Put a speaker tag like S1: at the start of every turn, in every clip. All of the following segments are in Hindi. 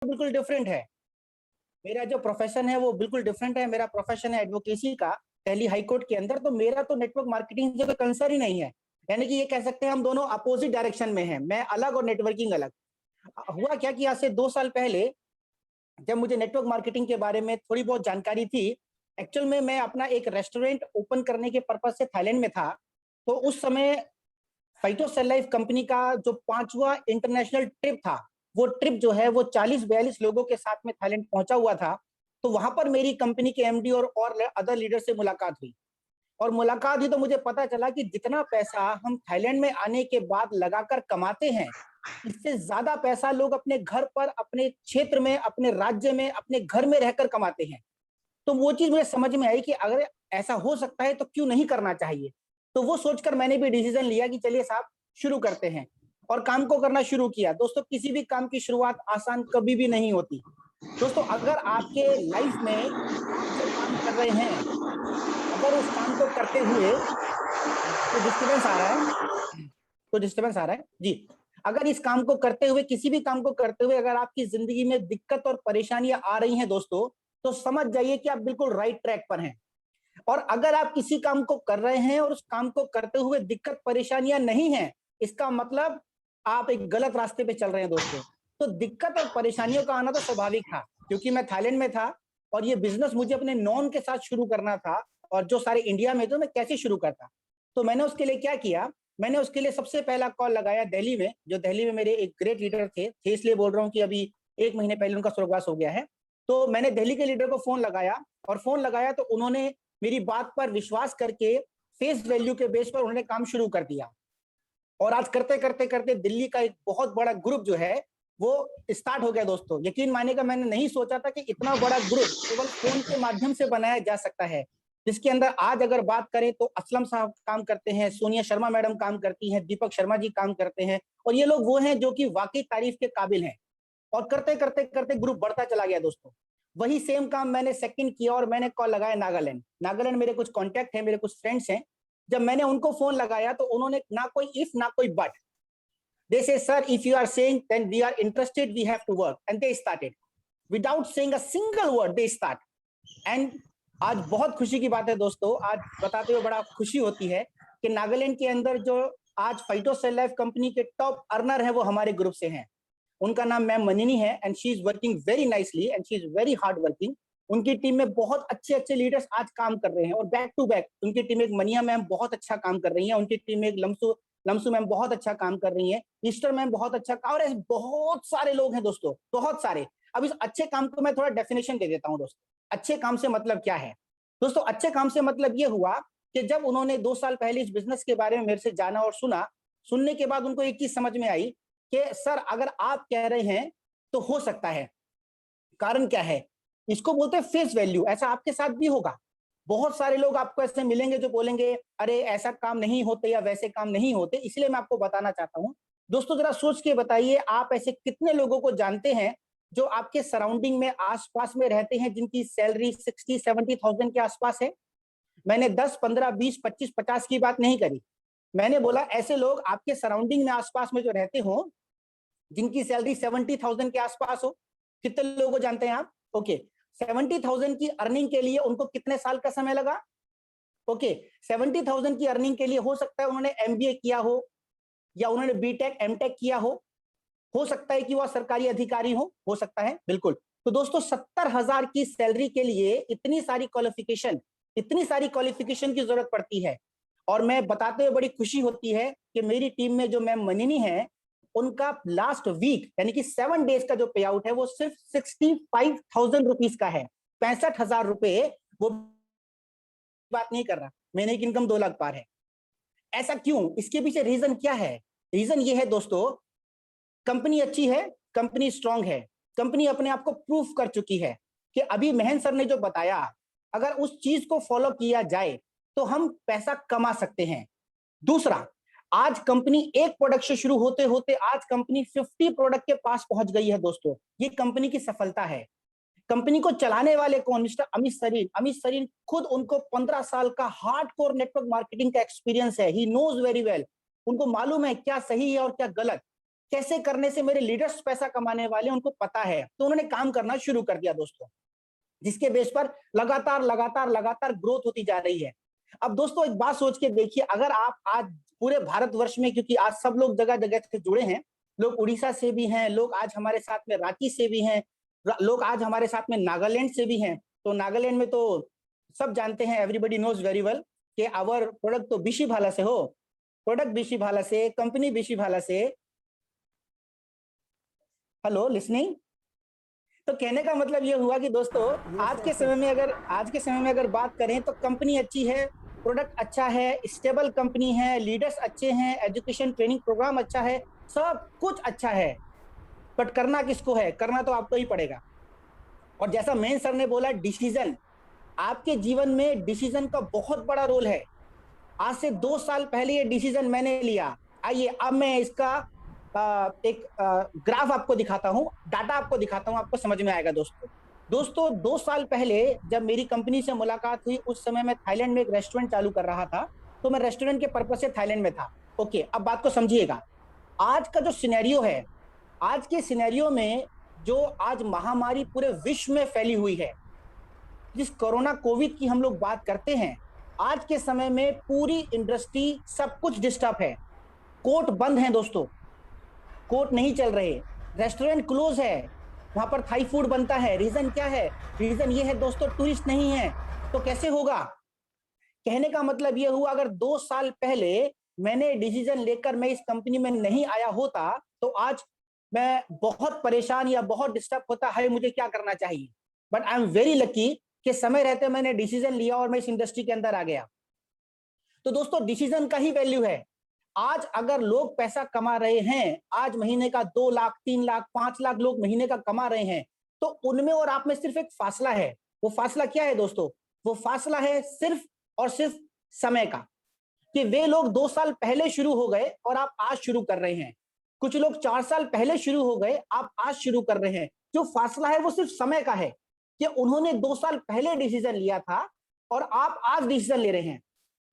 S1: बिल्कुल डिफरेंट है। मेरा जो प्रोफेशन है वो बिल्कुल डिफरेंट है। मेरा प्रोफेशन है एडवोकेसी का, दिल्ली हाई कोर्ट के अंदर। तो मेरा तो नेटवर्क मार्केटिंग से कोई कंसर्न ही नहीं है। यानी कि ये कह सकते हैं हम दोनों अपोजिट डायरेक्शन में हैं, मैं अलग और नेटवर्किंग अलग। हुआ क्या कि आज से 2 साल पहले जब मुझे नेटवर्क मार्केटिंग के बारे में थोड़ी बहुत जानकारी थी, एक्चुअल में मैं अपना एक रेस्टोरेंट ओपन करने के पर्पज से थाईलैंड में था। तो उस समय फाइटो सेल लाइफ कंपनी का जो 5वां इंटरनेशनल ट्रिप था, वो ट्रिप जो है वो 40-42 लोगों के साथ में थाईलैंड पहुंचा हुआ था। तो वहां पर मेरी कंपनी के एमडी और अदर लीडर से मुलाकात हुई। और मुलाकात हुई तो मुझे पता चला कि जितना पैसा हम थाईलैंड में आने के बाद लगाकर कमाते हैं, इससे ज्यादा पैसा लोग अपने घर पर, अपने क्षेत्र में, अपने राज्य में, अपने घर में रहकर कमाते हैं। तो वो चीज मुझे समझ में आई कि अगर ऐसा हो सकता है तो क्यों नहीं करना चाहिए। तो वो सोचकर मैंने भी डिसीजन लिया कि चलिए साहब शुरू करते हैं, और काम को करना शुरू किया। दोस्तों, किसी भी काम की शुरुआत आसान कभी भी नहीं होती। दोस्तों, अगर आपके लाइफ में आप जो काम कर रहे हैं, अगर उस काम को करते हुए कोई डिस्टरबेंस आ रहा है, तो डिस्टरबेंस आ रहा है जी। अगर इस काम को करते हुए, किसी भी काम को करते हुए अगर आपकी जिंदगी में दिक्कत और परेशानियां आ रही हैं दोस्तों, तो समझ जाइए कि आप बिल्कुल राइट ट्रैक पर हैं। और अगर आप किसी काम को कर रहे हैं और उस काम को करते हुए दिक्कत परेशानियां नहीं है, इसका मतलब आप एक गलत रास्ते पे चल रहे हैं दोस्तों। तो दिक्कत और परेशानियों का आना तो स्वाभाविक था, क्योंकि मैं थाईलैंड में था और ये बिजनेस मुझे अपने नॉन के साथ शुरू करना था। और जो सारे इंडिया में थे, मैं कैसे शुरू करता। तो मैंने उसके लिए क्या किया, मैंने उसके लिए सबसे पहला कॉल लगाया दिल्ली में। जो दिल्ली में मेरे एक ग्रेट लीडर थे इसलिए बोल रहा हूँ कि अभी 1 महीने पहले उनका स्वर्गवास हो गया है। तो मैंने दिल्ली के लीडर को फोन लगाया, और फोन लगाया तो उन्होंने मेरी बात पर विश्वास करके फेस वैल्यू के बेस पर उन्होंने काम शुरू कर दिया। और आज करते करते करते दिल्ली का एक बहुत बड़ा ग्रुप जो है वो स्टार्ट हो गया दोस्तों। यकीन मानेगा, मैंने नहीं सोचा था कि इतना बड़ा ग्रुप केवल फोन के माध्यम से बनाया जा सकता है। जिसके अंदर आज अगर बात करें तो असलम साहब काम करते हैं, सोनिया शर्मा मैडम काम करती हैं, दीपक शर्मा जी काम करते हैं। और ये लोग वो हैं जो कि वाकई तारीफ के काबिल हैं। और करते करते करते ग्रुप बढ़ता चला गया दोस्तों। वही सेम काम मैंने सेकंड किया और मैंने कॉल लगाया नागालैंड। नागालैंड मेरे कुछ कॉन्टैक्ट हैं, मेरे कुछ फ्रेंड्स हैं। जब मैंने उनको फोन लगाया तो उन्होंने ना कोई इफ ना कोई but, they say sir if you are saying then we are interested, we have to work, and they started without saying a single word, they start. And आज बहुत खुशी की बात है दोस्तों, आज बताते हुए बड़ा खुशी होती है कि नागालैंड के अंदर जो आज फाइटो सेल लाइफ कंपनी के टॉप अर्नर है वो हमारे ग्रुप से हैं। उनका नाम मैम मनिनी है, and she is working very nicely and she is very hard working. उनकी टीम में बहुत अच्छे अच्छे लीडर्स आज काम कर रहे हैं, और बैक टू बैक उनकी टीम में एक मनिया मैम बहुत अच्छा काम कर रही है, उनकी टीम में एक लमसू लमसू मैम बहुत अच्छा काम कर रही है, ईस्टर मैम बहुत अच्छा, और ऐसे बहुत सारे लोग हैं दोस्तों, बहुत सारे। अब इस अच्छे काम को मैं थोड़ा डेफिनेशन दे देता हूँ दोस्तों। अच्छे काम से मतलब क्या है दोस्तों? अच्छे काम से मतलब ये हुआ कि जब उन्होंने 2 साल पहले इस बिजनेस के बारे में मेरे से जाना और सुना, सुनने के बाद उनको एक चीज समझ में आई कि सर अगर आप कह रहे हैं तो हो सकता है। कारण क्या है? इसको बोलते हैं फेस वैल्यू। ऐसा आपके साथ भी होगा। बहुत सारे लोग आपको ऐसे मिलेंगे जो बोलेंगे अरे ऐसा काम नहीं होते या वैसे काम नहीं होते। इसलिए मैं आपको बताना चाहता हूं दोस्तों, जरा सोच के बताइए, आप ऐसे कितने लोगों को जानते हैं जो आपके सराउंडिंग में आसपास में रहते हैं, जिनकी सैलरी 60-70 थाउजेंड के आसपास है। मैंने 10, 15, 20, 25, 50 की बात नहीं करी। मैंने बोला ऐसे लोग आपके सराउंडिंग में आसपास में जो रहते हो, जिनकी सैलरी 70 थाउजेंड के आसपास हो। कितने लोगों को जानते हैं आप? ओके, 70 थाउजेंड की अर्निंग के लिए उनको कितने साल का समय लगा? ओके, 70 थाउजेंड की अर्निंग के लिए हो सकता है उन्होंने एमबीए किया हो, या उन्होंने बीटेक एमटेक किया हो सकता है कि वह सरकारी अधिकारी हो सकता है, बिल्कुल। तो दोस्तों 70,000 की सैलरी के लिए इतनी सारी क्वालिफिकेशन की जरूरत पड़ती है। और मैं बताते हुए बड़ी खुशी होती है कि मेरी टीम में जो मैम मनिनी है, उनका लास्ट वीक यानी कि 7 डेज का जो पे आउट है वो सिर्फ 65,000 रुपीज का है। 65,000 रुपए। वो बात नहीं कर रहा, महीने की इनकम 2 लाख पार है। ऐसा क्यों? इसके पीछे रीजन क्या है? रीजन ये है दोस्तों, कंपनी अच्छी है, कंपनी स्ट्रांग है, कंपनी अपने आप को प्रूफ कर चुकी है कि अभी महेंद्र सर ने जो बताया, अगर उस चीज को फॉलो किया जाए तो हम पैसा कमा सकते हैं। दूसरा, आज कंपनी एक प्रोडक्ट से शुरू होते होते आज कंपनी 50 प्रोडक्ट के पास पहुंच गई है दोस्तों। ये कंपनी की सफलता है। कंपनी को चलाने वाले कौन? मिस्टर अमित सरीन। अमित सरीन खुद, उनको 15 साल का हार्डकोर नेटवर्क मार्केटिंग का एक्सपीरियंस है। He knows very well. उनको मालूम है क्या सही है और क्या गलत। कैसे करने से मेरे लीडर्स पैसा कमाने वाले उनको पता है, तो उन्होंने काम करना शुरू कर दिया दोस्तों, जिसके बेस पर लगातार लगातार लगातार ग्रोथ होती जा रही है। अब दोस्तों एक बात सोच के देखिए, अगर आप आज पूरे भारतवर्ष में, क्योंकि आज सब लोग जगह जगह से जुड़े हैं, लोग उड़ीसा से भी हैं, लोग आज हमारे साथ में रांची से भी हैं, लोग आज हमारे साथ में नागालैंड से भी हैं। तो नागालैंड में तो सब जानते हैं, एवरीबॉडी नोज वेरी वेल कि आवर प्रोडक्ट तो बीसी भाला से हो, प्रोडक्ट बीसी भाला से, कंपनी बीसी भाला से। Hello, listening. तो कहने का मतलब ये हुआ कि दोस्तों आज के समय में अगर बात करें तो कंपनी अच्छी है, प्रोडक्ट अच्छा है, स्टेबल कंपनी है, लीडर्स अच्छे हैं, एजुकेशन ट्रेनिंग प्रोग्राम अच्छा है, सब कुछ अच्छा है। बट करना किसको है? करना तो आपको ही पड़ेगा। और जैसा मेन सर ने बोला, डिसीजन, आपके जीवन में डिसीजन का बहुत बड़ा रोल है। आज से 2 साल पहले ये डिसीजन मैंने लिया। आइए अब मैं इसका एक ग्राफ आपको दिखाता हूं, डाटा आपको दिखाता हूं, आपको समझ में आएगा दोस्तों 2 साल पहले जब मेरी कंपनी से मुलाकात हुई, उस समय मैं थाईलैंड में एक रेस्टोरेंट चालू कर रहा था। तो मैं रेस्टोरेंट के पर्पज से थाईलैंड में था। ओके, अब बात को समझिएगा। आज का जो सिनेरियो है, आज के सिनेरियो में जो आज महामारी पूरे विश्व में फैली हुई है, जिस कोरोना कोविड की हम लोग बात करते हैं, आज के समय में पूरी इंडस्ट्री, सब कुछ डिस्टर्ब है। कोर्ट बंद है दोस्तों, कोर्ट नहीं चल रहे, रेस्टोरेंट क्लोज है, वहां पर थाई फूड बनता है। रीजन क्या है? रीजन ये है दोस्तों, टूरिस्ट नहीं है। तो कैसे होगा? कहने का मतलब ये हुआ, अगर 2 साल पहले मैंने डिसीजन लेकर मैं इस कंपनी में नहीं आया होता, तो आज मैं बहुत परेशान या बहुत डिस्टर्ब होता है, मुझे क्या करना चाहिए। But I am very lucky कि समय रहते मैंने डिसीजन लिया और मैं इस इंडस्ट्री के अंदर आ गया। तो दोस्तों डिसीजन का ही वैल्यू है। आज अगर लोग पैसा कमा रहे हैं, आज महीने का 2 लाख, 3 लाख, 5 लाख लोग महीने का कमा रहे हैं, तो उनमें और आप में सिर्फ एक फासला है। वो फासला क्या है दोस्तों? वो फासला है सिर्फ और सिर्फ समय का, कि वे लोग 2 साल पहले शुरू हो गए और आप आज शुरू कर रहे हैं। कुछ लोग 4 साल पहले शुरू हो गए, आप आज शुरू कर रहे हैं। जो फासला है वो सिर्फ समय का है, कि उन्होंने 2 साल पहले डिसीजन लिया था और आप आज डिसीजन ले रहे हैं।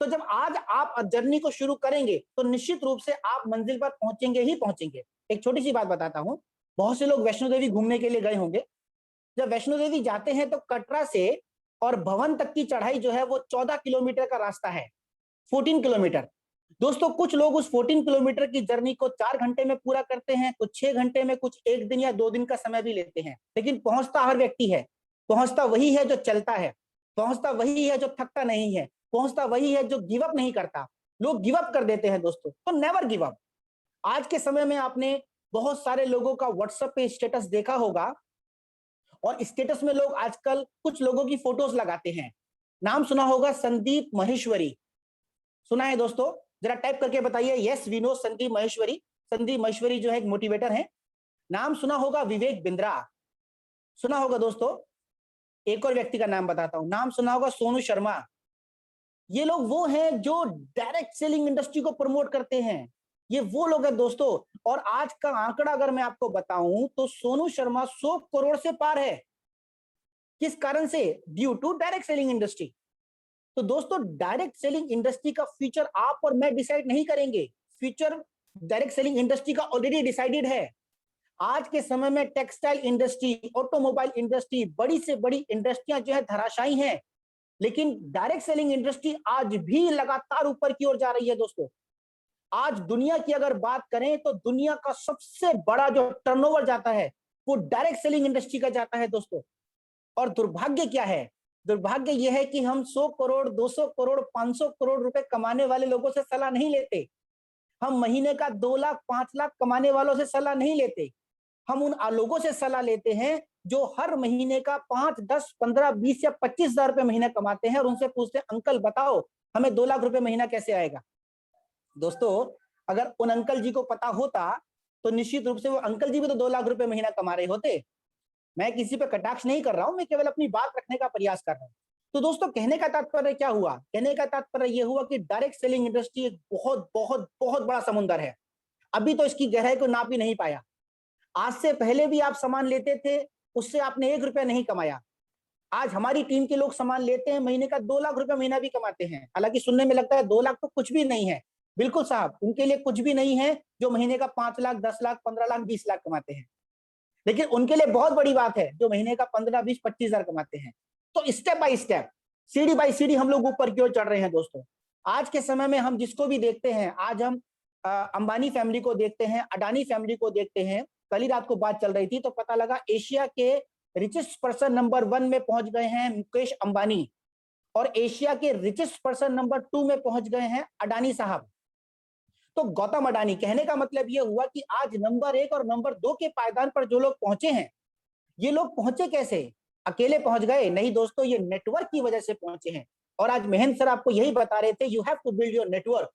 S1: तो जब आज आप जर्नी को शुरू करेंगे तो निश्चित रूप से आप मंजिल पर पहुंचेंगे ही पहुंचेंगे। एक छोटी सी बात बताता हूं, बहुत से लोग वैष्णो देवी घूमने के लिए गए होंगे। जब वैष्णो देवी जाते हैं तो कटरा से और भवन तक की चढ़ाई जो है वो 14 किलोमीटर का रास्ता है, 14 किलोमीटर। दोस्तों कुछ लोग उस 14 किलोमीटर की जर्नी को 4 घंटे में पूरा करते हैं, कुछ 6 घंटे में, कुछ 1 दिन या 2 दिन का समय भी लेते हैं। लेकिन पहुंचता हर व्यक्ति है, पहुंचता वही है जो चलता है, पहुंचता वही है जो थकता नहीं है, पहुंचता वही है जो गिव अप नहीं करता। लोग गिव अप कर देते हैं दोस्तों, तो नेवर गिव अप। आज के समय में आपने बहुत सारे लोगों का व्हाट्सएप पे स्टेटस देखा होगा, और स्टेटस में लोग आजकल कुछ लोगों की फोटोज लगाते हैं। नाम सुना होगा, संदीप माहेश्वरी। सुना है दोस्तों? जरा टाइप करके बताइए, yes we know Sandeep Maheshwari. Sandeep Maheshwari जो है एक मोटिवेटर है। नाम सुना होगा विवेक बिंद्रा, सुना होगा दोस्तों। एक और व्यक्ति का नाम बताता हूं, नाम सुना होगा सोनू शर्मा। ये लोग वो हैं जो डायरेक्ट सेलिंग इंडस्ट्री को प्रमोट करते हैं। ये वो लोग हैं दोस्तों। और आज का आंकड़ा अगर मैं आपको बताऊं तो सोनू शर्मा 100 करोड़ से पार है। किस कारण से? Due to direct selling industry. तो दोस्तों डायरेक्ट सेलिंग इंडस्ट्री का फ्यूचर आप और मैं डिसाइड नहीं करेंगे, फ्यूचर डायरेक्ट सेलिंग इंडस्ट्री का ऑलरेडी डिसाइडेड है। आज के समय में टेक्सटाइल इंडस्ट्री, ऑटोमोबाइल इंडस्ट्री, बड़ी से बड़ी इंडस्ट्रियां जो है धराशायी हैं, लेकिन डायरेक्ट सेलिंग इंडस्ट्री आज भी लगातार ऊपर की ओर जा रही है दोस्तों। आज दुनिया की अगर बात करें तो दुनिया का सबसे बड़ा जो टर्नओवर जाता है वो डायरेक्ट सेलिंग इंडस्ट्री का जाता है दोस्तों। और दुर्भाग्य क्या है? दुर्भाग्य यह है कि हम 100 करोड़, 200 करोड़, 500 करोड़ रुपए कमाने वाले लोगों से सलाह नहीं लेते। हम महीने का 2 लाख, 5 लाख कमाने वालों से सलाह नहीं लेते। हम उन लोगों से सलाह लेते हैं जो हर महीने का 5, 10, 15, 20 या 25 हजार रुपए महीना कमाते हैं, और उनसे पूछते हैं अंकल बताओ हमें 2 लाख रुपए महीना कैसे आएगा। दोस्तों अगर उन अंकल जी को पता होता तो निश्चित रूप से वो अंकल जी भी तो 2 लाख रुपए महीना कमा रहे होते। मैं किसी पे कटाक्ष नहीं कर रहा हूं, मैं केवल अपनी बात रखने का प्रयास कर रहा हूं। तो दोस्तों कहने का तात्पर्य क्या हुआ? कहने का तात्पर्य यह हुआ कि डायरेक्ट सेलिंग इंडस्ट्री एक बहुत बहुत बहुत बड़ा समुद्र है। अभी तो इसकी गहराई को नाप ही नहीं पाया। आज से पहले भी आप सामान लेते थे, उससे आपने 1 रुपया नहीं कमाया। आज हमारी टीम के लोग सामान लेते हैं, महीने का 2 लाख रुपए महीना भी कमाते हैं। हालांकि सुनने में लगता है 2 लाख तो कुछ भी नहीं है, बिल्कुल साहब, उनके लिए कुछ भी नहीं है जो महीने का 5 लाख, 10 लाख, 15 लाख, 20 लाख कमाते हैं। लेकिन उनके लिए बहुत बड़ी बात है जो महीने का 15, 20, 25 हजार कमाते हैं। तो स्टेप बाय स्टेप, सीढ़ी बाय सीढ़ी हम लोग ऊपर की ओर चढ़ रहे हैं दोस्तों। आज के समय में हम जिसको भी देखते हैं, आज हम अंबानी फैमिली को देखते हैं, अडानी फैमिली को देखते हैं। कल ही रात को बात चल रही थी तो पता लगा एशिया के रिचेस्ट पर्सन नंबर 1 में पहुंच गए हैं मुकेश अंबानी, और एशिया के रिचेस्ट पर्सन नंबर 2 में पहुंच गए हैं अडानी साहब। तो गौतम अडानी, कहने का मतलब यह हुआ कि आज नंबर 1 और नंबर 2 के पायदान पर जो लोग पहुंचे हैं, ये लोग पहुंचे कैसे? अकेले पहुंच गए? नहीं दोस्तों, ये नेटवर्क की वजह से पहुंचे हैं। और आज महेंद्र सर आपको यही बता रहे थे, you have to build your network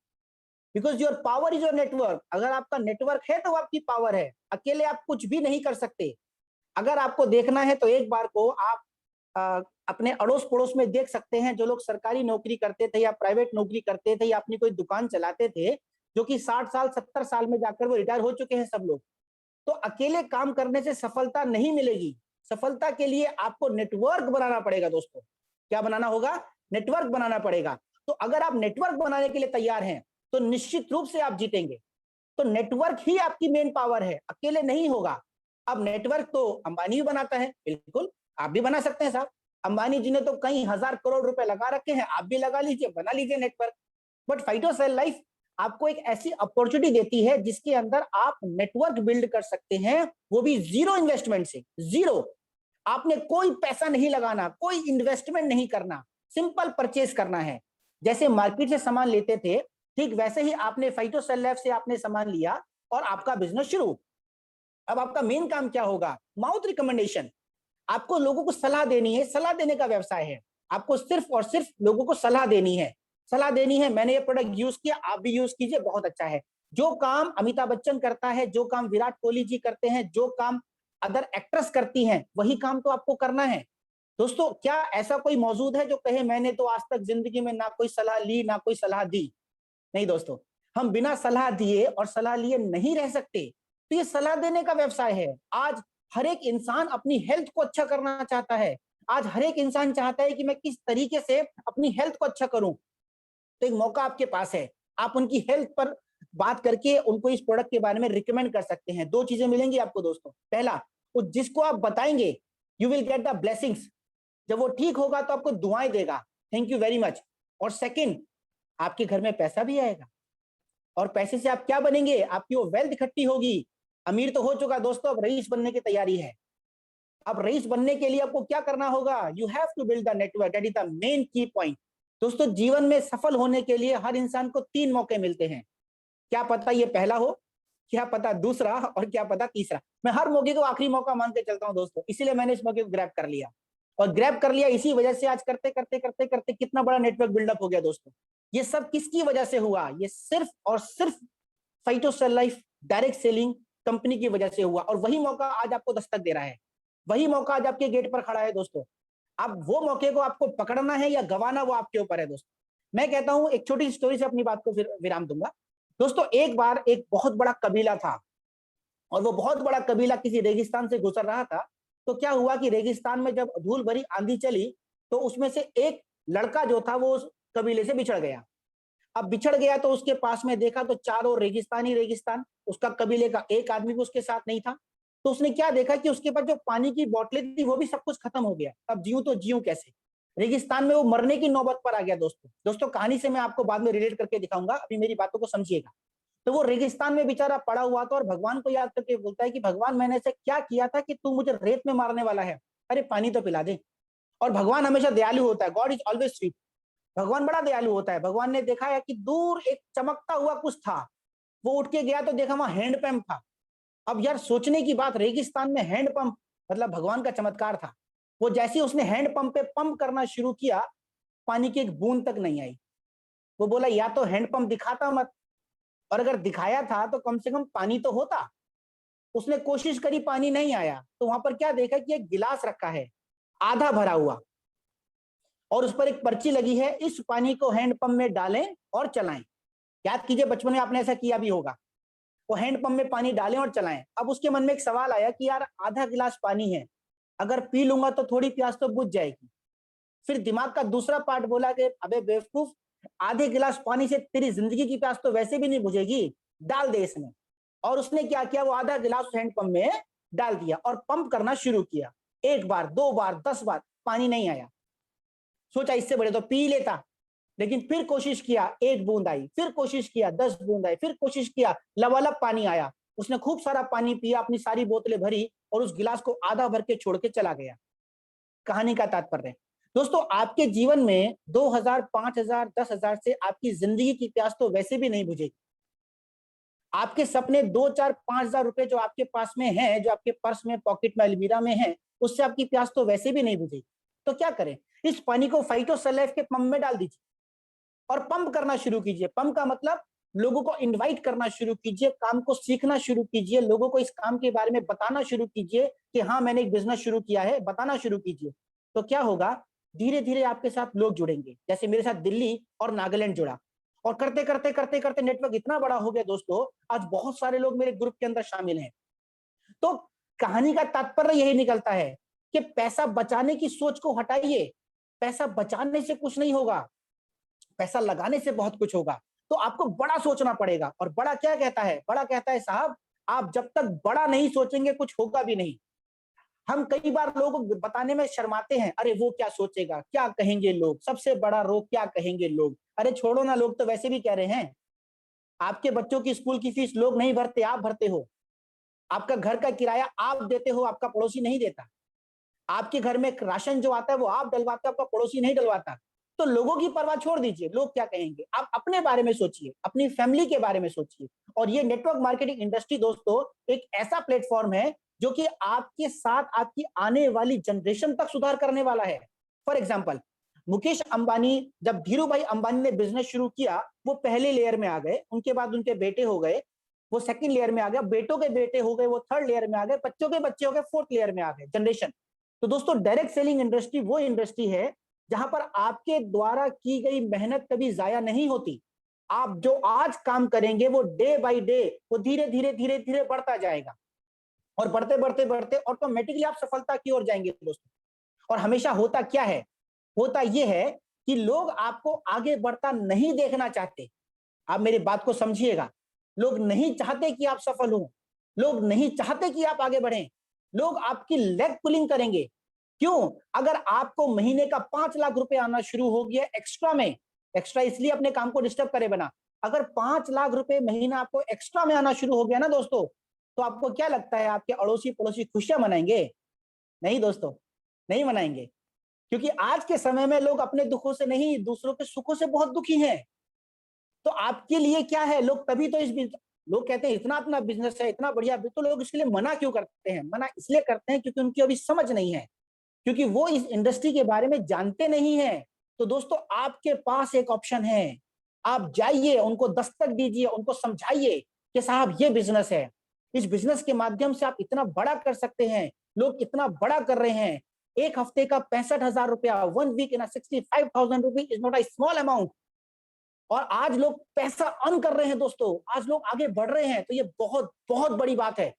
S1: because your power is your network. अगर आपका नेटवर्क है तो आपकी पावर है। अकेले आप कुछ भी नहीं कर सकते। अगर आपको देखना है तो एक बार को आप अपने अड़ोस पड़ोस में देख सकते हैं, जो लोग सरकारी नौकरी करते थे या प्राइवेट नौकरी करते थे या अपनी कोई दुकान चलाते थे, जो कि 60 साल 70 साल में जाकर वो रिटायर हो चुके हैं सब लोग। तो अकेले काम करने से सफलता नहीं मिलेगी। सफलता के लिए आपको नेटवर्क बनाना पड़ेगा दोस्तों। क्या बनाना होगा? नेटवर्क बनाना पड़ेगा। तो अगर आप नेटवर्क बनाने के लिए तैयार हैं तो निश्चित रूप से आप जीतेंगे। तो नेटवर्क ही आपकी मेन पावर है, अकेले नहीं होगा। अब नेटवर्क तो अंबानी भी बनाता है, बिल्कुल आप भी बना सकते हैं साहब। अंबानी जी ने तो कई हजार करोड़ रुपए लगा रखे हैं, आप भी लगा लीजिए, बना लीजिए नेटवर्क। बट फाइटोसेल लाइफ आपको एक ऐसी अपॉर्चुनिटी देती है जिसके अंदर आप नेटवर्क बिल्ड कर सकते हैं, वो भी जीरो इन्वेस्टमेंट से। जीरो, आपने कोई पैसा नहीं लगाना, कोई इन्वेस्टमेंट नहीं करना, सिंपल परचेज करना है। जैसे मार्केट से सामान लेते थे, ठीक वैसे ही आपने फाइटोसेल लैब से आपने सामान लिया और आपका बिजनेस शुरू। अब आपका मेन काम क्या होगा? Mouth recommendation. आपको लोगों को सलाह देनी है, सलाह देने का व्यवसाय है। आपको सिर्फ और सिर्फ लोगों को सलाह देनी है। सलाह देनी है, मैंने ये प्रोडक्ट यूज किया, आप भी यूज कीजिए, बहुत अच्छा है। जो काम अमिताभ बच्चन करता है, जो काम विराट कोहली जी करते हैं, जो काम अदर एक्ट्रेस करती हैं, वही काम तो आपको करना है। दोस्तों, क्या ऐसा कोई मौजूद है जो कहे मैंने तो आज तक जिंदगी में ना कोई सलाह ली, ना कोई सलाह दी? नहीं दोस्तों, हम बिना सलाह दिए और सलाह लिए नहीं रह सकते। तो ये सलाह देने का व्यवसाय है। आज हर एक इंसान अपनी हेल्थ को अच्छा करना चाहता है। आज हर एक इंसान चाहता है कि मैं किस तरीके से अपनी हेल्थ को अच्छा करूं। तो एक मौका आपके पास है, आप उनकी हेल्थ पर बात करके उनको इस प्रोडक्ट के बारे में रिकमेंड कर सकते हैं। दो चीजें मिलेंगी आपको दोस्तों। पहला, वो जिसको आप बताएंगे you will get the blessings. जब वो ठीक होगा तो आपको दुआएं देगा, थैंक यू वेरी मच। और सेकंड, आपके घर में पैसा भी आएगा, और पैसे से आप क्या बनेंगे? आपकी वो वेल्थ इकट्ठी होगी। अमीर तो हो चुका दोस्तों, अब रईस बनने की तैयारी है। अब रईस बनने के लिए आपको क्या करना होगा? You have to build the network, that is the main key point. दोस्तों, जीवन में सफल होने के लिए हर इंसान को 3 मौके मिलते हैं। क्या पता ये पहला हो, क्या पता दूसरा, और क्या पता तीसरा। मैं हर मौके को आखिरी मौका मान के चलता हूं दोस्तों, इसीलिए मैंने इस मौके को ग्रैब कर लिया। और ग्रैब कर लिया इसी वजह से आज करते करते करते करते कितना बड़ा नेटवर्क बिल्डअप हो गया दोस्तों। ये सब किसकी वजह से हुआ? ये सिर्फ और सिर्फ फाइटोसेल लाइफ डायरेक्ट सेलिंग कंपनी की वजह से हुआ। और वही मौका आज आपको दस्तक दे रहा है, वही मौका आज आपके गेट पर खड़ा है दोस्तों। अब वो मौके को आपको पकड़ना है या गंवाना, वो आपके ऊपर है दोस्तों। मैं कहता हूं, एक छोटी स्टोरी से अपनी बात को फिर विराम दूंगा दोस्तों। एक बार एक बहुत बड़ा कबीला था, और वो बहुत बड़ा कबीला किसी रेगिस्तान से गुजर रहा था। तो क्या हुआ कि रेगिस्तान में जब धूल भरी आंधी चली तो उसमें से एक लड़का जो था वो उस कबीले से बिछड़ गया। अब बिछड़ गया तो उसके पास में देखा तो चारों रेगिस्तान ही रेगिस्तान, उसका कबीले का एक आदमी भी उसके साथ नहीं था। तो उसने क्या देखा कि उसके पास जो पानी की बोतलें थी वो भी सब कुछ खत्म हो गया। अब जीऊं तो जीऊं कैसे? रेगिस्तान में वो मरने की नौबत पर आ गया दोस्तों। दोस्तों, कहानी से मैं आपको बाद में रिलेट करके दिखाऊंगा, अभी मेरी बातों को समझिएगा। तो वो रेगिस्तान में बेचारा पड़ा हुआ था और भगवान को याद करके बोलता है कि भगवान, मैंने ऐसे क्या किया था कि तू मुझे रेत में मारने वाला है? अरे पानी तो पिला दे। और भगवान हमेशा दयालु होता है, गॉड इज ऑलवेज स्वीट। भगवान बड़ा दयालु होता है। भगवान ने देखा है कि दूर एक चमकता हुआ कुछ था, वो उठ के गया तो देखा वहां हैंडपंप था। अब यार सोचने की बात, रेगिस्तान में हैंडपंप, मतलब भगवान का चमत्कार था। वो जैसे उसने हैंडपंप पे पंप करना शुरू किया, पानी की एक बूंद तक नहीं आई। वो बोला या तो हैंडपंप दिखाता मत, और अगर दिखाया था तो कम से कम पानी तो होता। उसने कोशिश करी, पानी नहीं आया। तो वहां पर क्या देखा कि एक गिलास रखा है आधा भरा हुआ, और उस पर एक पर्ची लगी है, इस पानी को हैंडपंप में डालें और चलाएं। याद कीजिए, बचपन में आपने ऐसा किया भी होगा। वो हैंडपंप में पानी डालें और चलाएं। अब उसके मन में एक सवाल आया कि यार आधा गिलास पानी है, अगर पी लूंगा तो थोड़ी प्यास तो बुझ जाएगी। फिर दिमाग का दूसरा पार्ट बोला कि अबे बेवकूफ, आधे गिलास पानी से तेरी जिंदगी की प्यास तो वैसे भी नहीं बुझेगी, डाल दे इसमें। और उसने क्या किया, वो आधा गिलास हैंडपंप में डाल दिया और पंप करना शुरू किया। 1 बार, 2 बार, 10 बार, पानी नहीं आया। सोचा इससे बड़े तो पी लेता, लेकिन फिर कोशिश किया, 1 बूंद आई, फिर कोशिश किया, 10 बूंद आई, फिर कोशिश किया, लबालब पानी आया। उसने खूब सारा पानी पिया, अपनी सारी बोतलें भरी और उस गिलास को आधा भर के छोड़ के चला गया। कहानी का तात्पर्य, दोस्तों आपके जीवन में 2000, 5000, 10,000 से आपकी जिंदगी की प्यास तो वैसे भी नहीं बुझेगी। आपके सपने 2, 4, 5,000 रुपए जो आपके पास में है, जो आपके पर्स में, पॉकेट में, अलमीरा में है, उससे आपकी प्यास तो वैसे भी नहीं बुझेगी। तो क्या करें, इस पानी को फाइटोसैलाइफ के पंप में डाल दीजिए और पंप करना शुरू कीजिए। पंप का मतलब लोगों को इनवाइट करना शुरू कीजिए, काम को सीखना शुरू कीजिए, लोगों को इस काम के बारे में बताना शुरू कीजिए कि हाँ मैंने एक बिजनेस शुरू किया है, बताना शुरू कीजिए। तो क्या होगा, धीरे धीरे आपके साथ लोग जुड़ेंगे, जैसे मेरे साथ दिल्ली और नागालैंड जुड़ा। और करते करते करते करते नेटवर्क इतना बड़ा हो गया दोस्तों, आज बहुत सारे लोग मेरे ग्रुप के अंदर शामिल हैं। तो कहानी का तात्पर्य यही निकलता है कि पैसा बचाने की सोच को हटाइए। पैसा बचाने से कुछ नहीं होगा, पैसा लगाने से बहुत कुछ होगा। तो आपको बड़ा सोचना पड़ेगा। और बड़ा क्या कहता है, बड़ा कहता है साहब आप जब तक बड़ा नहीं सोचेंगे कुछ होगा भी नहीं। हम कई बार लोगों को बताने में शर्माते हैं, अरे वो क्या सोचेगा, क्या कहेंगे लोग, सबसे बड़ा रोग क्या कहेंगे लोग। अरे छोड़ो ना, लोग तो वैसे भी कह रहे हैं। आपके बच्चों की स्कूल की फीस लोग नहीं भरते, आप भरते हो। आपका घर का किराया आप देते हो, आपका पड़ोसी नहीं देता। आपके घर में राशन जो आता है वो आप डलवाते हो, आपका पड़ोसी नहीं डलवाता। तो लोगों की परवाह छोड़ दीजिए, लोग क्या कहेंगे, आप अपने बारे में सोचिए, अपनी फैमिली के बारे में सोचिए। और ये नेटवर्क मार्केटिंग इंडस्ट्री दोस्तों एक ऐसा प्लेटफॉर्म है जो कि आपके साथ आपकी आने वाली जनरेशन तक सुधार करने वाला है। फॉर एग्जाम्पल, मुकेश अंबानी, जब धीरू भाई अंबानी ने बिजनेस शुरू किया, वो पहले लेयर में आ गए, उनके बाद उनके बेटे हो गए, वो सेकंड लेयर में आ गया, बेटों के बेटे हो गए, वो थर्ड लेयर में आ गए, बच्चों के बच्चे हो गए, फोर्थ लेयर में आ गए, जनरेशन। तो दोस्तों डायरेक्ट सेलिंग इंडस्ट्री वो इंडस्ट्री है जहां पर आपके द्वारा की गई मेहनत कभी जाया नहीं होती। आप जो आज काम करेंगे वो डे बाय डे वो धीरे धीरे धीरे धीरे बढ़ता जाएगा और बढ़ते बढ़ते बढ़ते ऑटोमेटिकली आप सफलता की ओर जाएंगे दोस्तों। और हमेशा होता क्या है, होता यह है कि लोग आपको आगे बढ़ता नहीं देखना चाहते। आप मेरी बात को समझिएगा, लोग नहीं चाहते कि आप सफल हो, लोग नहीं चाहते कि आप आगे बढ़ें, लोग आपकी लेग पुलिंग करेंगे। क्यों, अगर आपको महीने का 5 लाख रुपए आना शुरू हो गया एक्स्ट्रा में, एक्स्ट्रा इसलिए अपने काम को डिस्टर्ब करे बना, अगर 5 लाख रुपए महीना आपको एक्स्ट्रा में आना शुरू हो गया ना दोस्तों, तो आपको क्या लगता है आपके अड़ोसी पड़ोसी खुशियां मनाएंगे? नहीं दोस्तों, नहीं मनाएंगे। क्योंकि आज के समय में लोग अपने दुखों से नहीं, दूसरों के सुखों से बहुत दुखी हैं। तो आपके लिए क्या है, लोग तभी तो लोग कहते हैं इतना अपना बिजनेस है, इतना बढ़िया, तो लोग इसके लिए मना क्यों करते हैं? मना इसलिए करते हैं क्योंकि उनकी अभी समझ नहीं है, क्योंकि वो इस इंडस्ट्री के बारे में जानते नहीं है। तो दोस्तों आपके पास एक ऑप्शन है, आप जाइए, उनको दस्तक दीजिए, उनको समझाइए कि साहब ये बिजनेस है, इस बिजनेस के माध्यम से आप इतना बड़ा कर सकते हैं, लोग इतना बड़ा कर रहे हैं। एक हफ्ते का 65,000 रुपया, 1 week in 65,000 rupees is not a small amount. और आज लोग पैसा अर्न कर रहे हैं दोस्तों, आज लोग आगे बढ़ रहे हैं, तो ये बहुत बहुत बड़ी बात है।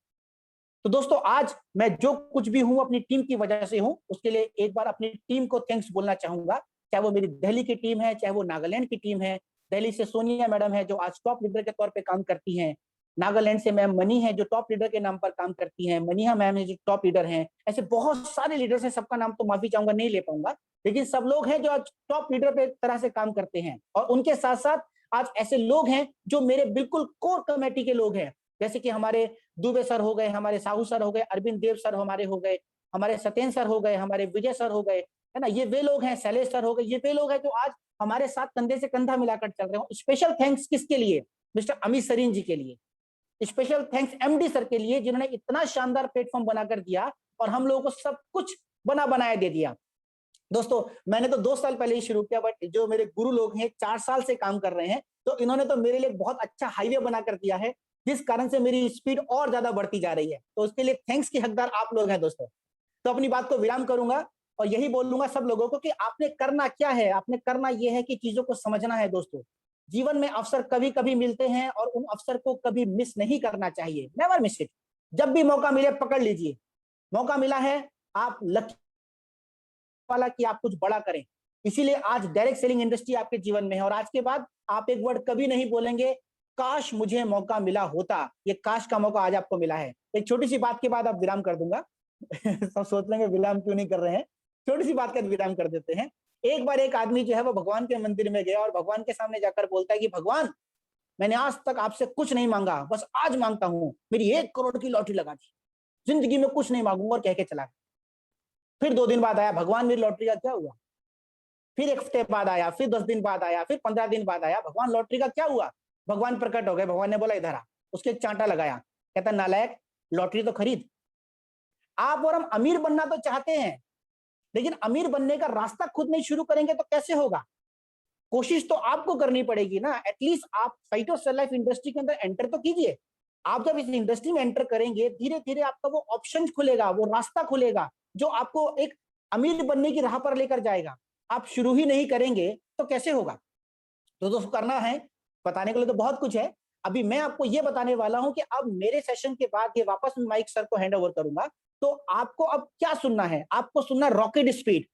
S1: तो दोस्तों आज मैं जो कुछ भी हूं अपनी टीम की वजह से हूं, उसके लिए एक बार अपनी टीम को थैंक्स बोलना चाहूंगा। चाहे वो मेरी दिल्ली की टीम है, चाहे वो नागालैंड की टीम है। दिल्ली से सोनिया मैडम है जो आज टॉप लीडर के तौर पे काम करती हैं। नागालैंड से मैम मनी है जो टॉप लीडर के नाम पर काम करती हैं। मनीहा मैम है जो टॉप लीडर हैं। ऐसे बहुत सारे लीडर्स हैं, सबका नाम तो माफी चाहूंगा नहीं ले पाऊंगा, लेकिन सब लोग हैं जो आज टॉप लीडर पे तरह से काम करते हैं। और उनके साथ साथ आज ऐसे लोग हैं जो मेरे बिल्कुल कोर कमेटी के लोग हैं, जैसे कि हमारे दुबे सर हो गए, हमारे साहू सर हो गए, अरविंद देव सर हमारे हो गए, हमारे सत्येंद्र सर हो गए, हमारे विजय सर हो गए, है ना, ये वे लोग हैं, शैलेश सर हो गए, ये वे लोग हैं जो आज हमारे साथ कंधे से कंधा मिलाकर चल रहे हो। स्पेशल थैंक्स किसके लिए? मिस्टर अमित सरीन जी के लिए। स्पेशल थैंक्स एमडी सर के लिए जिन्होंने इतना शानदार प्लेटफॉर्म बनाकर दिया और हम लोगों को सब कुछ बना बनाया दे दिया। दोस्तों मैंने तो 2 साल पहले ही शुरू किया, बट जो मेरे गुरु लोग हैं 4 साल से काम कर रहे हैं, तो इन्होंने तो मेरे लिए बहुत अच्छा हाईवे बनाकर दिया है, जिस कारण से मेरी स्पीड और ज्यादा बढ़ती जा रही है। तो उसके लिए थैंक्स के हकदार आप लोग हैं दोस्तों। तो अपनी बात को विराम करूंगा और यही बोलूंगा सब लोगों को कि आपने करना क्या है, आपने करना यह है कि चीजों को समझना है दोस्तों। जीवन में अवसर कभी कभी मिलते हैं और उन अवसर को कभी मिस नहीं करना चाहिए, नेवर मिस इट। जब भी मौका मिले पकड़ लीजिए, मौका मिला है, आप लकी वाला कि आप कुछ बड़ा करें। इसीलिए आज डायरेक्ट सेलिंग इंडस्ट्री आपके जीवन में है। और आज के बाद आप एक वर्ड कभी नहीं बोलेंगे काश मुझे मौका मिला होता। ये काश का मौका आज आपको मिला है। एक छोटी सी बात के बाद अब विराम कर दूंगा। सब सोच लेंगे विराम क्यों नहीं कर रहे हैं। छोटी सी बात का विराम कर देते हैं। एक बार एक आदमी जो है वो भगवान के मंदिर में गया और भगवान के सामने जाकर बोलता है कि भगवान, मैंने आज तक आपसे कुछ नहीं मांगा, बस आज मांगता हूं, मेरी 1 करोड़ की लॉटरी लगा दी, जिंदगी में कुछ नहीं मांगूंगा, और कह के चला गया। फिर 2 दिन बाद आया, भगवान मेरी लॉटरी का क्या हुआ? फिर 1 हफ्ते बाद आया, फिर 10 दिन बाद आया, फिर 15 दिन बाद आया, भगवान लॉटरी का क्या हुआ? भगवान प्रकट हो गए। भगवान ने बोला इधर आ। उसके एक चांटा लगाया, कहता नालायक, लॉटरी तो खरीद। आप और हम अमीर बनना तो चाहते हैं, लेकिन अमीर बनने का रास्ता खुद नहीं शुरू करेंगे तो कैसे होगा? कोशिश तो आपको करनी पड़ेगी ना। एटलीस्ट आप फाइटो सेल लाइफ इंडस्ट्री के अंदर एंटर तो कीजिए। आप जब इस इंडस्ट्री में एंटर करेंगे, धीरे धीरे आपका वो ऑप्शन खुलेगा, वो रास्ता खुलेगा जो आपको एक अमीर बनने की राह पर लेकर जाएगा। आप शुरू ही नहीं करेंगे तो कैसे होगा? तो दोस्तों करना है, बताने के लिए तो बहुत कुछ है। अभी मैं आपको ये बताने वाला हूं कि अब मेरे सेशन के बाद ये वापस माइक सर को हैंड ओवर करूंगा। तो आपको अब क्या सुनना है? आपको सुनना रॉकेट स्पीड।